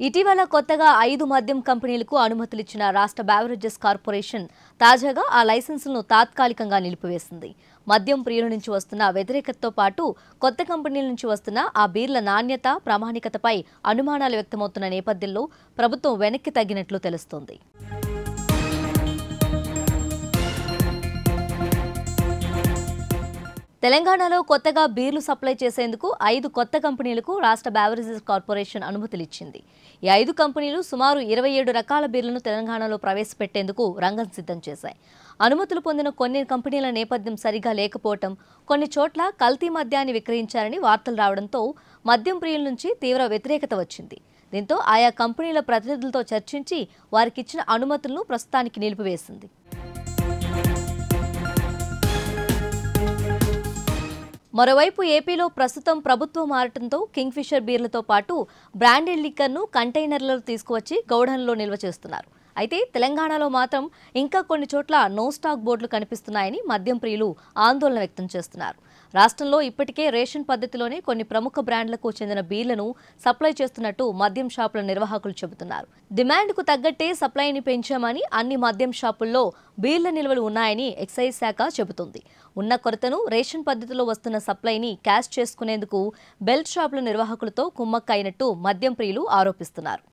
ఇటీవల కొత్తగా 5 మద్యం కంపెనీలకు అనుమతులిచ్చిన రాష్ట్ర బెవరేజెస్ కార్పొరేషన్ తాజాగా ఆ లైసెన్సులను తాత్కాలికంగా నిలిపివేసింది. మద్యం ప్రియుల నుంచి వస్తున్న వ్యతిరేకతతో పాటు కొత్త కంపెనీల నుంచి వస్తున్న ఆ బీర్ల నాణ్యత, ప్రామాణికతపై అనుమానాలు వ్యక్తమవుతున్న నేపథ్యంలో ప్రభుత్వం వెనక్కి తగ్గినట్లు తెలుస్తోంది. తెలంగాణలో కొత్తగా బీర్లు సప్లై చేసేందుకు 5 కొత్త కంపెనీలకు రాష్ట్ర బెవరేజెస్ కార్పొరేషన్ అనుమతులిచ్చింది. ఈ 5 కంపెనీలు సుమారు 27 రకాల బీర్లను తెలంగాణలో ప్రవేశపెట్టేందుకు రంగం సిద్ధం చేశాయి. అనుమతులు పొందిన కొన్ని కంపెనీల నేపథ్యం సరిగా లేకపోవడం, కొన్ని చోట్ల కల్తీ మద్యాన్ని విక్రయించారని వార్తలు రావడంతో మద్యం ప్రియుల నుంచి తీవ్ర వ్యతిరేకత వచ్చింది. దీంతో ఆయా కంపెనీల ప్రతినిధులతో చర్చించి వారికిచ్చిన అనుమతులను ప్రస్తుతానికి నిలిపివేసింది. మరోవైపు ఏపీలో ప్రస్తుతం ప్రభుత్వం మారటంతో కింగ్ఫిషర్ బీర్లతో పాటు బ్రాండెడ్ లిక్కర్ను కంటైనర్లలో తీసుకువచ్చి గౌడన్లో నిల్వ చేస్తున్నారు. అయితే తెలంగాణలో మాత్రం ఇంకా కొన్ని చోట్ల నో స్టాక్ బోర్డులు కనిపిస్తున్నాయని మద్యం ప్రియులు ఆందోళన వ్యక్తం చేస్తున్నారు. రాష్ట్రంలో ఇప్పటికే రేషన్ పద్ధతిలోనే కొన్ని ప్రముఖ బ్రాండ్లకు చెందిన బీర్లను సప్లై చేస్తున్నట్టు మద్యం షాపుల నిర్వాహకులు చెబుతున్నారు. డిమాండ్కు తగ్గట్టే సప్లైని పెంచామని, అన్ని మద్యం షాపుల్లో బీర్ల నిల్వలు ఉన్నాయని ఎక్సైజ్ శాఖ చెబుతుంది. ఉన్న కొరతను రేషన్ పద్ధతిలో వస్తున్న సప్లైని క్యాష్ చేసుకునేందుకు బెల్ట్ షాపుల నిర్వాహకులతో కుమ్మక్క అయినట్టు మద్యం ప్రియులు ఆరోపిస్తున్నారు.